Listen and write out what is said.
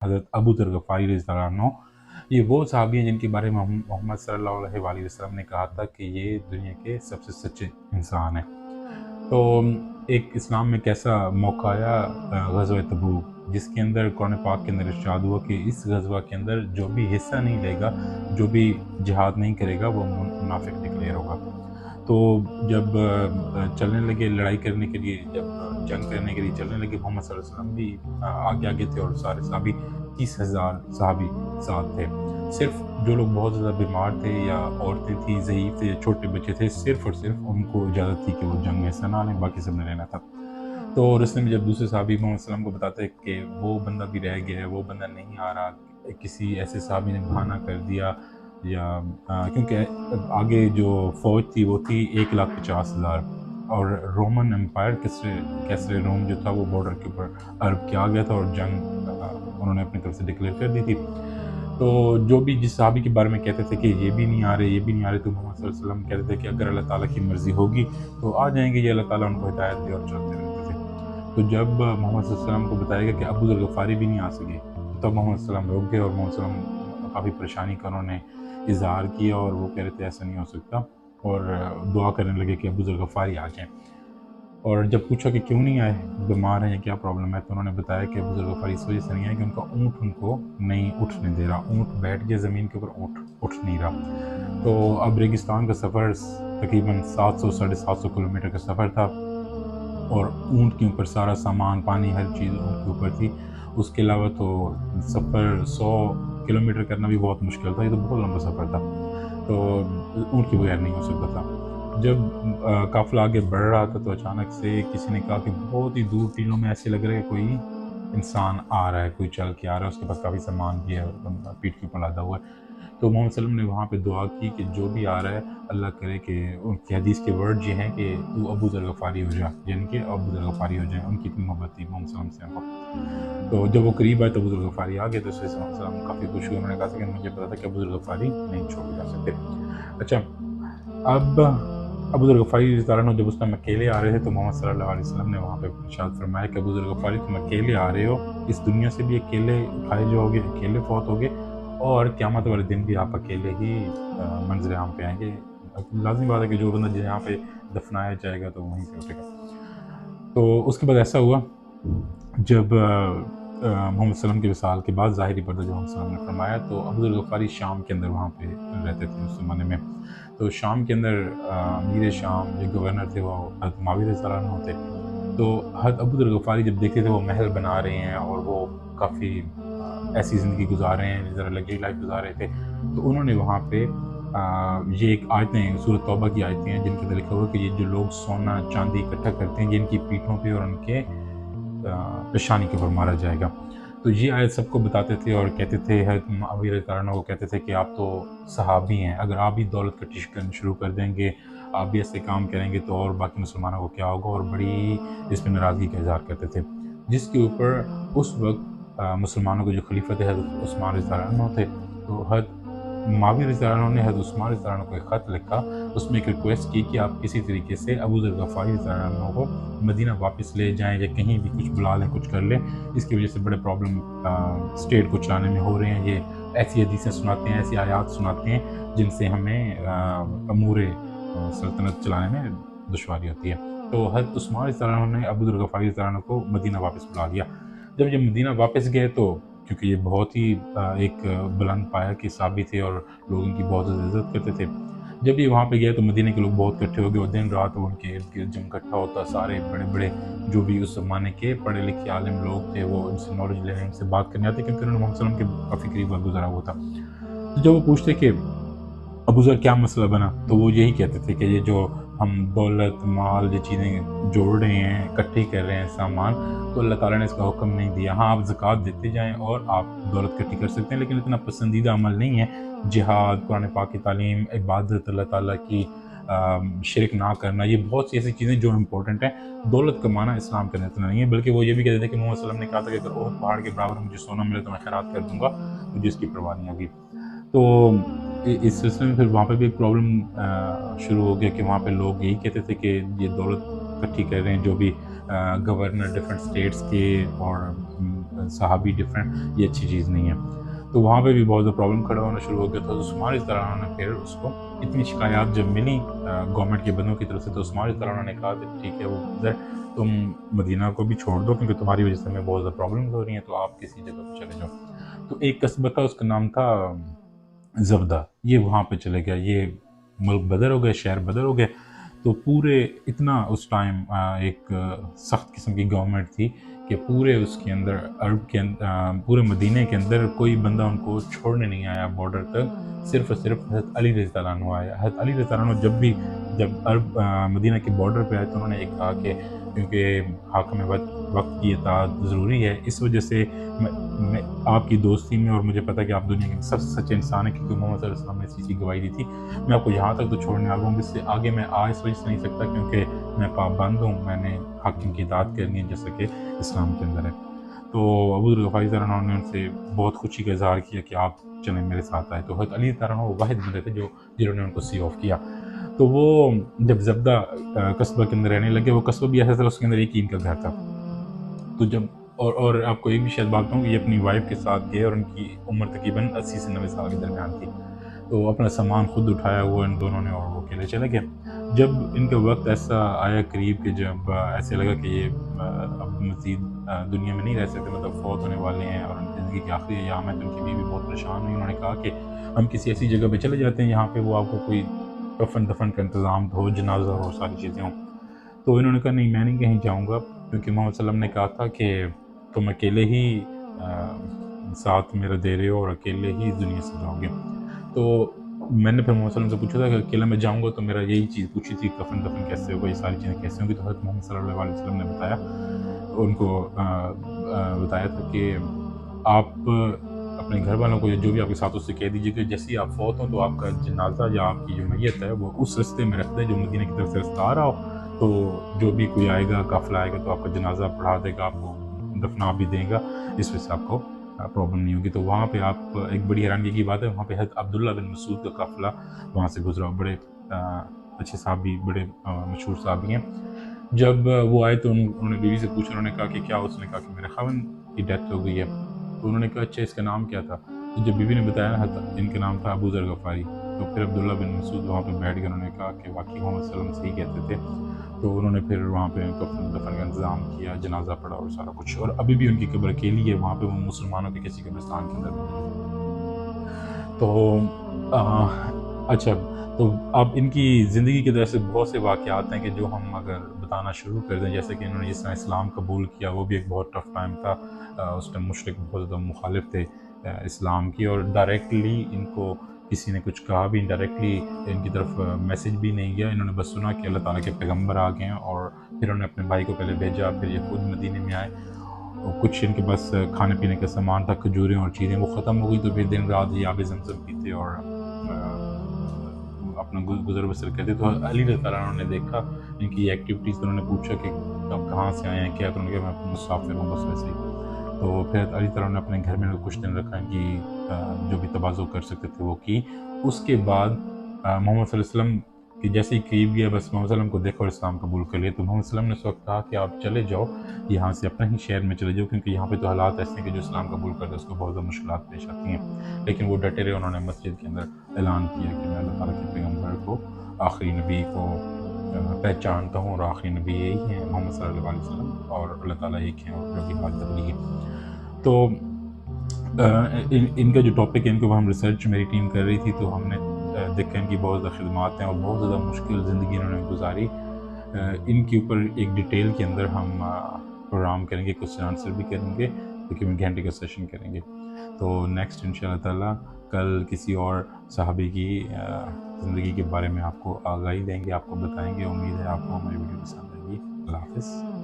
हज़रत अबू ज़र ग़फ़ारी रज़ियल्लाहु अन्हु, ये वो सहाबी हैं जिनके बारे में मोहम्मद सल्लल्लाहु अलैहि वसल्लम ने कहा था कि ये दुनिया के सबसे सच्चे इंसान हैं। तो एक इस्लाम में कैसा मौका आया ग़ज़वा तबूक, जिसके अंदर कुरान पाक के अंदर इरशाद हुआ कि इस ग़ज़वा के अंदर जो भी हिस्सा नहीं लेगा, जो भी जिहाद नहीं करेगा, वो मुनाफ़िक डिक्लेयर होगा। तो जब चलने लगे लड़ाई करने के लिए, जब जंग करने के लिए चलने लगे, मोहम्मद सल्लल्लाहु अलैहि वसल्लम भी आगे-आगे थे और सारे सहाबी 30,000 सहाबी साथ थे। सिर्फ़ जो लोग बहुत ज़्यादा बीमार थे या औरतें थी, ज़ईफ़ थे या छोटे बच्चे थे, सिर्फ़ और सिर्फ़ उनको इजाज़त थी कि वो जंग में हिस्सा ना लें, बाकी सबने लेना था। तो रास्ते में जब दूसरे सहाबी मोहम्मद सल्लल्लाहु अलैहि वसल्लम को बताते हैं कि वो बंदा भी रह गया है, वो बंदा नहीं आ रहा, किसी ऐसे सहाबी ने बहाना कर दिया या क्योंकि आगे जो फ़ौज थी वो थी 1,50,000 और रोमन एम्पायर किसरे रोम जो था वो बॉर्डर के ऊपर अरब के आ गया था और जंग उन्होंने अपनी तरफ से डिक्लेयर कर दी थी। तो जो भी जिस सहाबी के बारे में कहते थे कि ये भी नहीं आ रहे, ये भी नहीं आ रहे, तो मोहम्मद सल्लल्लाहु अलैहि वसल्लम कहते थे कि अगर अल्लाह ताला की मर्ज़ी होगी तो आ जाएँगे, ये अल्लाह ताला उनको हिदायत दे और चलते रहते थे। तो जब मोहम्मद सल्लल्लाहु अलैहि वसल्लम को बताया गया कि अबू ज़र ग़फ़ारी भी नहीं आ सके, तब मोहम्मद सल्लल्लाहु अलैहि वसल्लम रुक गए और मोहम्मद सल्लल्लाहु अलैहि वसल्लम काफ़ी परेशानी का उन्होंने इज़हार किया और वो कह रहे थे ऐसा नहीं हो सकता और दुआ करने लगे कि अबू ज़र ग़फ़ारी आ जाएँ। और जब पूछा कि क्यों नहीं आए, बीमार हैं या क्या प्रॉब्लम है, तो उन्होंने बताया कि अबू ज़र ग़फ़ारी इस वजह से नहीं आए कि उनका ऊँट उनको नहीं उठने दे रहा, ऊँट बैठ गया ज़मीन के ऊपर, ऊँट उठ नहीं रहा। तो अब रेगिस्तान का सफ़र तकरीबन 700 साढ़े 700 किलोमीटर का सफ़र था और ऊँट के ऊपर सारा सामान, पानी, हर चीज़ ऊँट के ऊपर थी। उसके अलावा तो सफ़र 100 किलोमीटर करना भी बहुत मुश्किल था, ये तो बहुत लंबा सफ़र था, तो ऊँट के बगैर नहीं हो सकता था। जब काफ़िला आगे बढ़ रहा था तो अचानक से किसी ने कहा कि बहुत ही दूर टीलों में ऐसे लग रहा है कि कोई इंसान आ रहा है, कोई चल के आ रहा है, उसके पास काफ़ी सामान भी है, पीठ के ऊपर लादा हुआ है। तो मोहम्मद सल्लल्लाहु अलैहि वसल्लम ने वहाँ पे दुआ की कि जो भी आ रहा है अल्लाह करे कि उनकी हदीस के वर्ड ये हैं कि तू अबू ज़र ग़फ़ारी हो जा, यानी कि अबू ज़र ग़फ़ारी हो जाए। उनकी इतनी मोहब्बत थी मोहम्मद सल्लल्लाहु अलैहि वसल्लम से। तो जब वो करीब आए तो अबू ज़र ग़फ़ारी आ गए, तो उससे मोहम्मद सल्लल्लाहु अलैहि वसल्लम काफ़ी खुश हुए। उन्होंने कहा था कि मुझे पता था कि अबू ज़र ग़फ़ारी नहीं छोड़े जा सकते। अच्छा, अब अबू ज़र ग़फ़ारी रज़ियल्लाहु अन्हु जब उस टाइम अकेले आ रहे थे तो मोहम्मद सल्लल्लाहु अलैहि वसल्लम ने वहाँ पे इरशाद फरमाया कि अबू ज़र ग़फ़ारी तुम अकेले आ रहे हो, इस दुनिया से भी अकेले उठाए जाओगे, अकेले फ़ौत होगे और क़यामत वाले दिन भी आप अकेले ही मंज़िल आम पे आएँगे। लाज़मी बात है कि जो बंदा जहाँ पे दफ़नाया जाएगा तो वहीं से उठेगा। तो उसके बाद ऐसा हुआ जब मोहम्मद सल्लम के विसाल के बाद ज़ाहिरी पर्दा जो मोहम्मद सल्लम ने फरमाया तो अबू ज़र ग़फ़ारी शाम के अंदर वहाँ पे रहते थे उस ज़माने में। तो शाम के अंदर अमीर शाम जो गवर्नर थे वो हज़रत मुआविया रज़ियल्लाहु अन्हु थे। तो हज़रत अबू ज़र ग़फ़ारी जब देखते थे वो महल बना रहे हैं और वो काफ़ी ऐसी ज़िंदगी गुज़ार रहे हैं, ज़रा लग्ज़री लाइफ़ गुज़ार रहे थे, तो उन्होंने वहाँ पे ये एक आयतें सूरत तौबा की आयतें हैं जिनके अंदर लिखा हुआ है कि ये जो लोग सोना चांदी इकट्ठा करते हैं, ये इनकी पीठों पे और उनके पेशानी के ऊपर मारा जाएगा। तो ये आयत सबको बताते थे और कहते थे, हज़रत मुआविया रज़ियल्लाहु अन्हु को कहते थे कि आप तो सहाबी हैं, अगर आप भी दौलत इकट्ठी करनी शुरू कर देंगे, आप भी ऐसे काम करेंगे तो और बाकी मुसलमानों को क्या होगा, और बड़ी इस पे नाराज़गी का इज़हार करते थे। जिसके ऊपर उस वक़्त मुसलमानों के जो खलीफा थे हज़रत उस्मान रज़ियल्लाहु अन्हु थे, तो हज़रत मुआविया रज़ियल्लाहु अन्हु ने हज़रत उस्मान रज़ियल्लाहु अन्हु को एक ख़त लिखा, उसमें एक रिक्वेस्ट की कि आप किसी तरीके से अबू ज़र ग़फ़ारी रज़ियल्लाहु अन्हु को मदीना वापस ले जाएँ या कहीं भी कुछ बुला लें, कुछ कर लें। इसकी वजह से बड़े प्रॉब्लम स्टेट को चलाने में हो रहे हैं। ये ऐसी हदीसें सुनाते हैं, ऐसी आयात सुनाते हैं जिनसे हमें अमूर सल्तनत चलाने में दुश्वारी होती है। तो हज़रत उस्मान रज़ियल्लाहु अन्हु ने अबू ज़र ग़फ़ारी रज़ियल्लाहु अन्हु को मदीना वापस बुला लिया। जब ये मदीना वापस गए तो क्योंकि ये बहुत ही एक बुलंद पाया के सहाबी थे और लोग इनकी बहुत ज़्यादा इज़्ज़त करते थे। जब ये वहाँ पे गए तो मदीने के लोग बहुत इकट्ठे हो गए और दिन रात उनके इर्द-गिर्द जम इकट्ठा होता, सारे बड़े-बड़े जो भी उस ज़माने के पढ़े लिखे आलिम लोग थे वो उनसे नॉलेज लेने, उनसे बात करने आते, क्योंकि उन्होंने मोहम्मद सल्लम के काफ़ी करीब वक़्त गुज़ारा हुआ था। तो जब वो पूछते कि अबू ज़र क्या मसला बना, तो वो यही कहते थे कि ये जो हम दौलत, माल, ये चीज़ें जोड़ रहे हैं, इकट्ठी कर रहे हैं सामान, तो अल्लाह ताला ने इसका हुक्म नहीं दिया। हाँ, आप ज़कात देते जाएँ और आप दौलत इकट्ठी कर सकते हैं, लेकिन इतना पसंदीदा अमल नहीं है। जिहाद, कुरान पाक की तालीम, इबादत, अल्लाह ताला की शिरक ना करना, ये बहुत सी ऐसी चीज़ें जो इम्पोर्टेंट हैं। दौलत कमाना इस्लाम का इतना नहीं है, बल्कि वो ये भी कहते थे कि मोहम्मद सल्लम ने कहा था कि अगर ओहद पहाड़ के बराबर मुझे सोना मिले तो मैं खैरात कर दूँगा, मुझे इसकी परवाह नहीं होगी। तो इस सिलसिले में फिर वहाँ पे भी एक प्रॉब्लम शुरू हो गया कि वहाँ पे लोग यही कहते थे कि ये दौलत इकट्ठी कर रहे हैं जो भी गवर्नर डिफरेंट स्टेट्स के और صحابی ڈفرینٹ، یہ اچھی چیز نہیں ہے۔ تو وہاں پہ بھی بہت زیادہ پرابلم کھڑا ہونا شروع ہو گیا تھا۔ عثمان رضی اللہ عنہ نے پھر اس کو اتنی شکایات جب ملی گورنمنٹ کے بندوں کی طرف سے، تو عثمان رضی اللہ عنہ نے کہا کہ ٹھیک ہے وہ ادھر تم مدینہ کو بھی چھوڑ دو، کیونکہ تمہاری وجہ سے ہمیں بہت زیادہ پرابلمز ہو رہی ہیں، تو آپ کسی جگہ پہ چلے جاؤ۔ تو ایک قصبہ تھا، اس کا نام تھا زبدہ، یہ وہاں پہ چلے گیا، یہ ملک بدر ہو گئے، شہر بدر ہو گئے۔ تو پورے اتنا اس ٹائم ایک سخت قسم کی گورنمنٹ تھی کہ پورے اس کے اندر عرب کے پورے مدینہ کے اندر کوئی بندہ ان کو چھوڑنے نہیں آیا بارڈر تک، صرف اور صرف حضرت علی رضی اللہ عنہ آیا۔ حضرت علی رضی اللہ عنہ جب عرب مدینہ کے بارڈر پہ آئے تو انہوں نے ایک کہا کہ کیونکہ حاکم وقت کی اطاعت ضروری ہے، اس وجہ سے میں آپ کی دوستی میں، اور مجھے پتا کہ آپ دنیا کے سب سے سچے انسان ہیں، کیونکہ محمد صلی اللہ علیہ وسلم نے اس چیز کی گواہی دی تھی، میں آپ کو یہاں تک تو چھوڑنے آ گیا ہوں، اس سے آگے میں اس وجہ سے نہیں سکتا کیونکہ میں پابند ہوں، میں نے حاکم کی اطاعت کرنی ہے جیسا کہ اسلام کے اندر ہے۔ تو ابو ذر غفاری رضی اللہ عنہ نے ان سے بہت خوشی کا اظہار کیا کہ آپ چلیں میرے ساتھ آئے۔ تو حضرت علی رضی اللہ عنہ وہ واحد بندے تھے جنہوں نے ان کو سی آف کیا۔ تو وہ جب زبدہ قصبہ کے اندر رہنے لگے، وہ قصبہ بھی ایسا تھا، اس کے اندر ایک ہی ان کا گھر تھا۔ تو جب اور آپ کو ایک بھی شاید بات بتاؤں کہ یہ اپنی وائف کے ساتھ گئے اور ان کی عمر تقریباً 80 سے 90 سال کے درمیان تھی۔ تو اپنا سامان خود اٹھایا ہوا ان دونوں نے، اور وہ اکیلے چلے گئے۔ جب ان کا وقت ایسا آیا قریب کہ جب ایسے لگا کہ یہ اب مزید دنیا میں نہیں رہ سکتے، مطلب فوت ہونے والے ہیں اور ان کی زندگی کے آخری ایام ہے، تو ان کی بیوی بہت پریشان ہوئی۔ انہوں نے کہا کہ ہم کسی ایسی جگہ پہ چلے جاتے ہیں، یہاں پہ وہ آپ کو کوئی کفن دفن کا انتظام ہو، جنازہ ہو، ساری چیزیں ہوں۔ تو انہوں نے کہا نہیں، میں نہیں کہیں جاؤں گا، کیونکہ محمد صلی اللہ علیہ وسلم نے کہا تھا کہ تم اکیلے ہی ساتھ میرا دے رہے ہو اور اکیلے ہی دنیا سے جاؤ گے۔ تو میں نے پھر محمد صلی اللہ علیہ وسلم سے پوچھا تھا کہ اکیلا میں جاؤں گا تو میرا یہی چیز پوچھی تھی، کفن دفن کیسے ہوگا، یہ ساری چیزیں کیسے ہوں گی۔ تو حضرت محمد صلی اللہ علیہ وسلم نے بتایا، ان کو بتایا تھا کہ آپ اپنے گھر والوں کو یا جو بھی آپ کے ساتھ اس سے کہہ دیجیے کہ جیسے ہی آپ فوت ہوں تو آپ کا جنازہ یا آپ کی جو میت ہے وہ اس رستے میں رکھ دیں جو مدینہ کی طرف سے رستہ آ رہا ہو، تو جو بھی کوئی آئے گا، قافلہ آئے گا تو آپ کا جنازہ پڑھا دے گا، آپ کو دفنا بھی دے گا، اس وجہ سے آپ کو پرابلم نہیں ہوگی۔ تو وہاں پہ آپ ایک بڑی حیرانگی کی بات ہے، وہاں پہ حضرت عبداللہ بن مسعود کا قافلہ وہاں سے گزرا، بڑے اچھے صحابی، بڑے مشہور صحابی ہیں۔ جب وہ آئے تو انہوں نے بیوی سے پوچھا، انہوں نے کہا کہ کیا؟ اس نے کہا کہ میرے خاوند کی ڈیتھ ہو گئی ہے۔ تو انہوں نے کہا اچھا اس کا نام کیا تھا؟ تو جب بیوی نے بتایا نا ان کا نام تھا ابو ذر غفاری، تو پھر عبداللہ بن مسعود وہاں پہ بیٹھ گئے، انہوں نے کہا کہ واقعی محمد صلی اللہ علیہ وسلم صحیح کہتے تھے۔ تو انہوں نے پھر وہاں پہ کفن دفن کا انتظام کیا، جنازہ پڑھا اور سارا کچھ، اور ابھی بھی ان کی قبر اکیلی ہے وہاں پہ، وہ مسلمانوں کے کسی قبرستان کے اندر نہیں۔ تو اچھا، تو اب ان کی زندگی کی طرف سے بہت سے واقعات ہیں کہ جو ہم اگر بتانا شروع کر دیں، جیسے کہ انہوں نے جس طرح اسلام قبول کیا، وہ بھی ایک بہت ٹف ٹائم تھا، اس ٹائم مشرک بہت زیادہ مخالف تھے اسلام کی، اور ڈائریکٹلی ان کو کسی نے کچھ کہا بھی، انڈائریکٹلی ان کی طرف میسج بھی نہیں گیا، انہوں نے بس سنا کہ اللہ تعالیٰ کے پیغمبر آ گئے ہیں، اور پھر انہوں نے اپنے بھائی کو پہلے بھیجا، پھر یہ خود مدینے میں آئے، اور کچھ ان کے پاس کھانے پینے کا سامان تھا، کھجوریں اور چیزیں، وہ ختم ہو گئی، تو پھر دن رات یہ آب زمزم پیتے اور اپنا گزر بسر کرتے۔ تو علی رضی اللہ عنہ نے دیکھا ان کی ایکٹیویٹیز، تو انہوں نے پوچھا کہ آپ کہاں سے آئے ہیں، کیا؟ تو انہوں نے کہا میں مسافر ہوں، بس ویسے ہی۔ تو پھر علی تعالیٰ نے اپنے گھر میں کچھ دن رکھا، ان کی جو بھی تواضع کر سکتے تھے وہ کی۔ اس کے بعد محمد صلی اللہ علیہ وسلم کہ جیسے ہی قریب گیا، بس محمد صلی اللہ علیہ وسلم کو دیکھا اور اسلام قبول کر لیا، تو محمد صلی اللہ علیہ وسلم نے اس وقت کہا کہ آپ چلے جاؤ یہاں سے، اپنے ہی شہر میں چلے جاؤ، کیونکہ یہاں پہ تو حالات ایسے ہیں کہ جو اسلام قبول کرتے ہیں اس کو بہت زیادہ مشکلات پیش آتی ہیں۔ لیکن وہ ڈٹے رہے، انہوں نے مسجد کے اندر اعلان کیا کہ میں اللہ تعالیٰ کے پیغمبر کو، آخری نبی کو پہچانتا ہوں، اور آخری نبی یہی ہیں محمد صلی اللہ علیہ وسلم، اور اللہ تعالیٰ ایک ہیں، اور جو کہ بات تبلیغ ہے۔ تو ان کا جو ٹاپک ہے، ان کو ہم ریسرچ میری ٹیم کر رہی تھی، تو ہم نے دیکھا ان کی بہت زیادہ خدمات ہیں اور بہت زیادہ مشکل زندگی انہوں نے گزاری۔ ان کے اوپر ایک ڈیٹیل کے اندر ہم پروگرام کریں گے، کوسچن آنسر بھی کریں گے، تقریباً گھنٹے کا سیشن کریں گے۔ تو نیکسٹ انشاءاللہ تعالیٰ کل کسی اور صحابی کی زندگی کے بارے میں آپ کو آگاہی دیں گے، آپ کو بتائیں گے۔ امید ہے آپ کو ہماری ویڈیو پسند آئے گی۔ اللہ حافظ۔